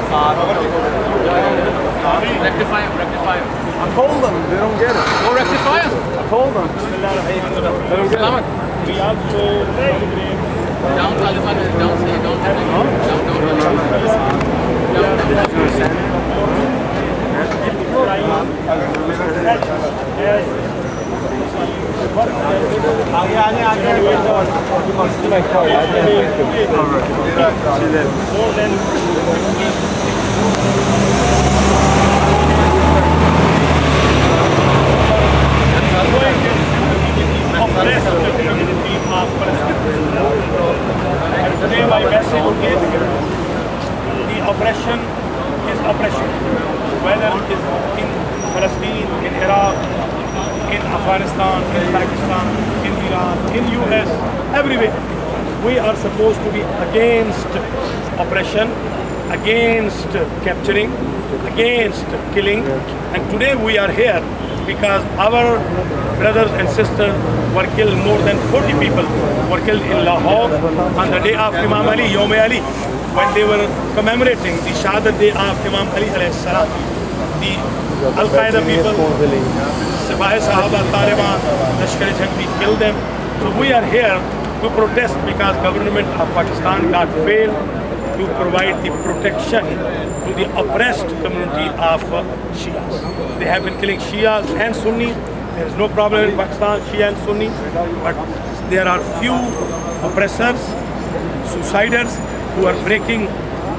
Rectify him. I told them, they don't get it. Go rectify him. I told them. They don't get it. We also celebrate. Down, Taliban is down, say down. Today my message is the oppression is oppression, whether it is in Palestine, in Iraq, in Afghanistan, in Pakistan, in Iran, in US, everywhere. We are supposed to be against oppression, against capturing, against killing, and today we are here because our brothers and sisters were killed. More than 40 people were killed in Lahore on the day of Imam Ali, Yom Ali, when they were commemorating the Shahadat day of Imam Ali alayhi salam. The Al-Qaeda people, Sipahi Sahaba, Taliban, Lashkar-e-Jang, we killed them. So we are here to protest because government of Pakistan got failed to provide the protection to the oppressed community of Shias. They have been killing Shias and Sunni. There is no problem in Pakistan, Shia and Sunni, but there are few oppressors, suiciders who are breaking the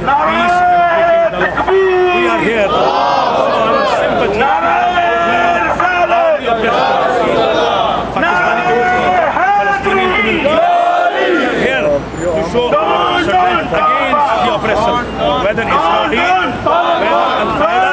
peace and breaking the law. We are here to show our sympathy with all the oppressors. Pakistani community, Palestinian community. We are here to show our strength against the oppressor, whether Israel, whether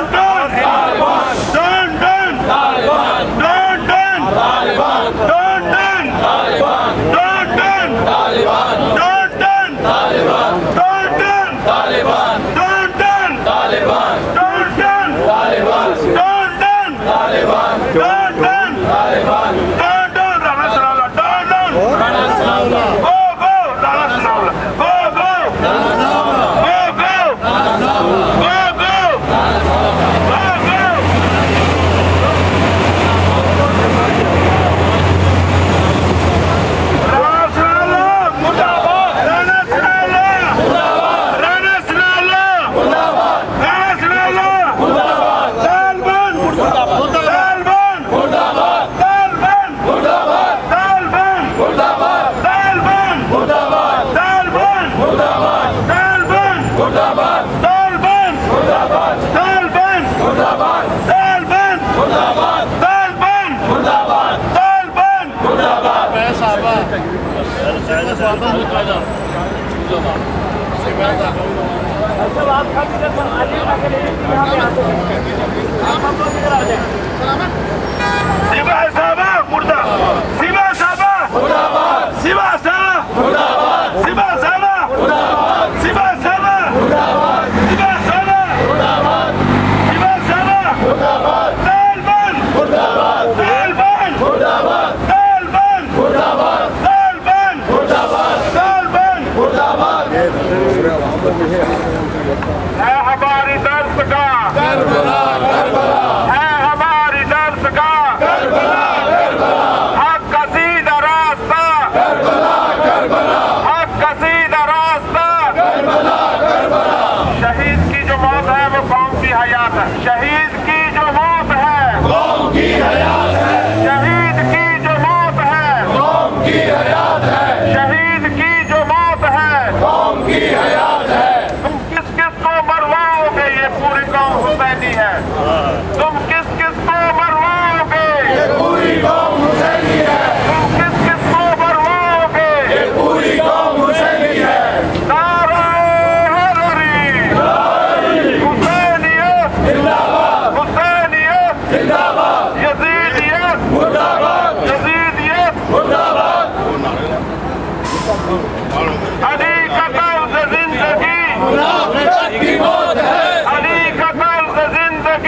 Al-Qaeda, or anyone. Ali का तर्ज़ ज़िंदगी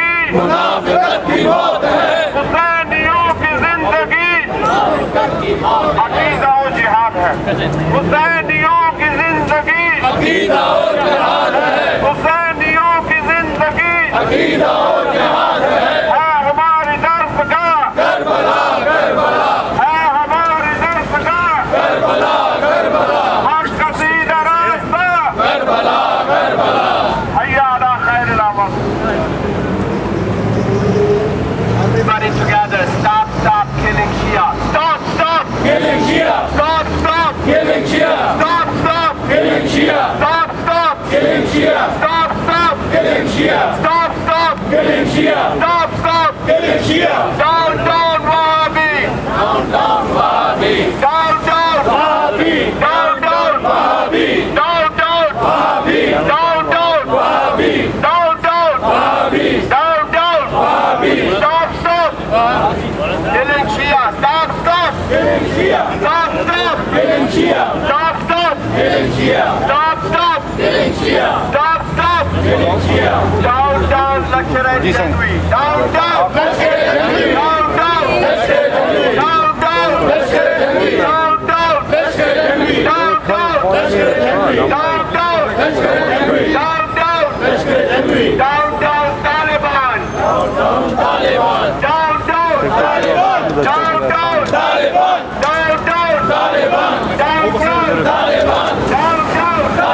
everybody together. Stop, stop killing Shia. Stop, stop killing Shia. Stop, stop Killing Shia. Stop, stop Killing Shia. Stop, stop Killing Shia. Stop, stop Killing Shia. Stop, stop Killing Shia. Stop, stop Killing Shia. Down, down, Wahhabi. Down, down, Wahhabi. Down, down, Wahhabi. down, down, Wahhabi. down, down, Wahhabi. down, down, Wahhabi. down, down, Wahhabi. down, down, Wahhabi. stop, stop killing Shia. Stop, stop Killing Shia. stop, stop Killing Shia. stop, stop Killing Shia. stop, stop Killing Shia. stop, stop Killing Shia. down, down, Lakshara Jangvi. Down, down, Lakshara Jangvi. down, down, Lakshara Jangvi. down, down, Lakshara Jangvi. down, down, Lakshara Jangvi. down, down, Lakshara Jangvi. down, down, Lakshara Jangvi. down, down, Lakshara Jangvi. down, down, Taliban. Taliban. Down, down, Taliban. down, down, Taliban. down, down, Taliban. down, down, Taliban. down, down, Taliban. down,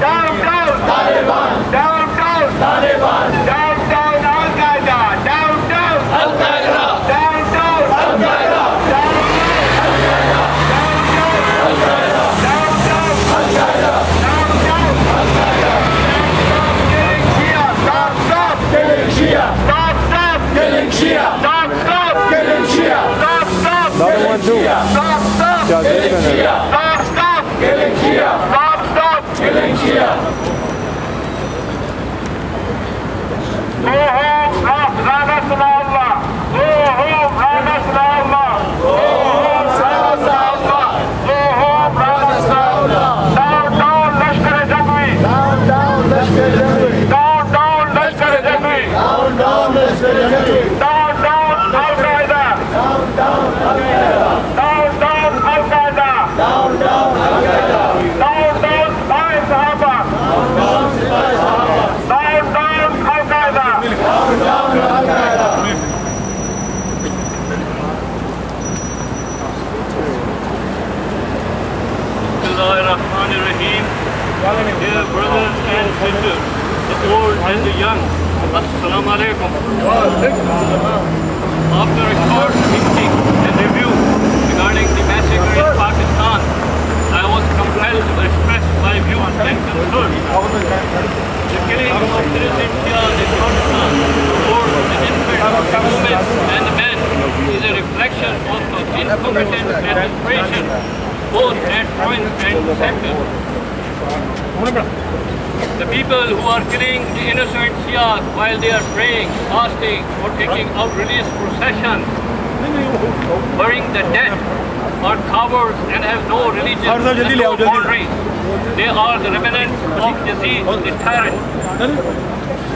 down, Taliban. down, down, Taliban. down, down, Al-Qaeda, down, down, Al-Qaeda. down, down, Al-Qaeda. down, Al-Qaeda. down, down, Al-Qaeda. down, down, Al-Qaeda. killing Shia, stop, stop, Killing Shia. stop, stop, Killing Shia. stop, stop, Killing Shia. stop, stop, Another one too. stop, stop, Killing Shia. stop, stop, Killing Shia. stop, stop. Killing Shia. Go home, Lanatullah Allah. Go home, Lanatullah Allah. Go home, Lanatullah Allah. Go home, Lanatullah Allah. Down, down, Lashkar Jangvi. Down, down, Lashkar Jangvi. Down, down, Lashkar Jangvi. Down, down, Lashkar Jangvi. Down, down, Al-Qaeda. Down, down, Al-Qaeda. Down, down, Al-Qaeda. Down, down, Al-Qaeda. Down, down, Sipai Sahaba. Down, down, Sipai Sahaba. Down, down, Al-Qaeda. Down, down, Al-Qaeda. Bismillahirrahmanirrahim. Dear brothers and sisters, the old and the young, Assalamu alaikum. After a short thinking and review regarding the massacre in Pakistan, I was compelled to express my views and concerns. The killing of innocent Shias in Pakistan, both the infants, women and men, is a reflection of the incompetent administration, both at point and sector. The people who are killing the innocent Shias while they are praying, fasting, or taking out religious processions, burying the dead, are cowards and have no religion and no boundaries. They are the remnants of Yazid, the tyrant.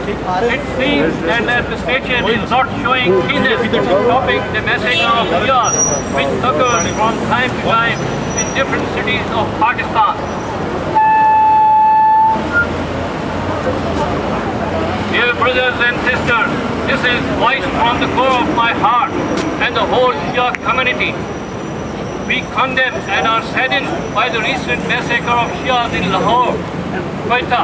It seems that the administration is not showing keenness in stopping the massacre of Shias, which occurs from time to time in different cities of Pakistan. Dear brothers and sisters, this is voice from the core of my heart and the whole Shia community. We condemn and are saddened by the recent massacre of Shias in Lahore, Quetta,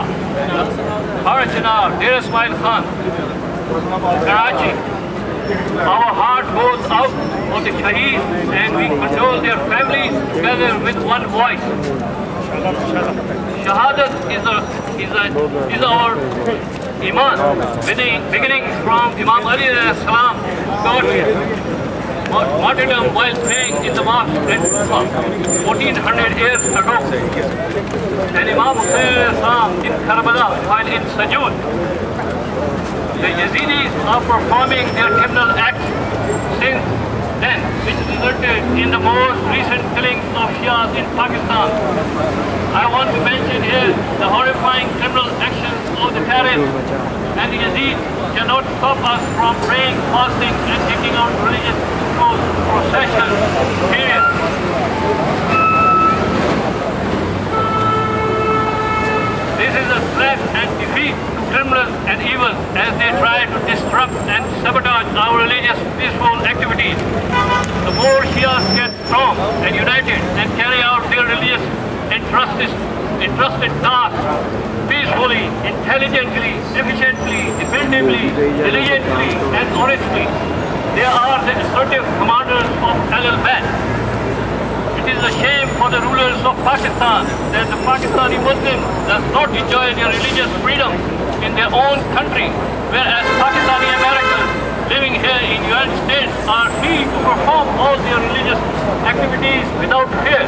Karachinar, Deir Ismail Khan, Karachi. Our heart goes out for the Shaheed and we condole their families together with one voice. Shahadat is our Iman, beginning from Imam Ali salam, got martyrdom while praying in the mosque 1400 years ago. And Imam Hussain salam in Karbala while in Sajood. The Yazidis are performing their criminal acts since then, which resulted in the most recent killings of Shias in Pakistan. I want to mention here the horrifying criminal actions of the terrorists, and the Yazid cannot stop us from praying, fasting, and taking out religious processions. Period. This is a threat and defeat to criminals and evil as they try to disrupt and sabotage our religious peaceful activities. The more Shias get strong and united and carry out their religious entrusted tasks peacefully, intelligently, efficiently, dependably, diligently, and honestly, They are the assertive commanders of Al-Bayt. It is a shame for the rulers of Pakistan that the Pakistani Muslim does not enjoy their religious freedom in their own country, whereas Pakistani Americans living here in the United States are free to perform all their religious activities without fear.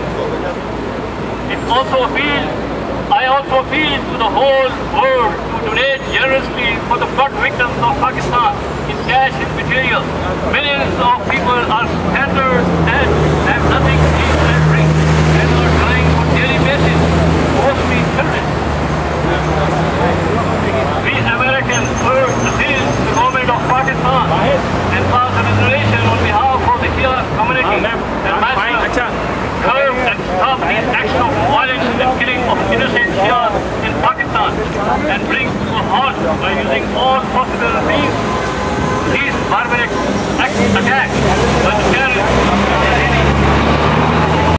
I also appeal to the whole world to donate generously for the flood victims of Pakistan in cash and material. Millions of people are stranded and have nothing to eat and drink and are dying on a daily basis, mostly children. We Americans urge the government of Pakistan and pass a resolution on behalf of the Shia community and myself curb and stop these acts of violence and killing of innocent Shias in Pakistan and bring to a halt by using all possible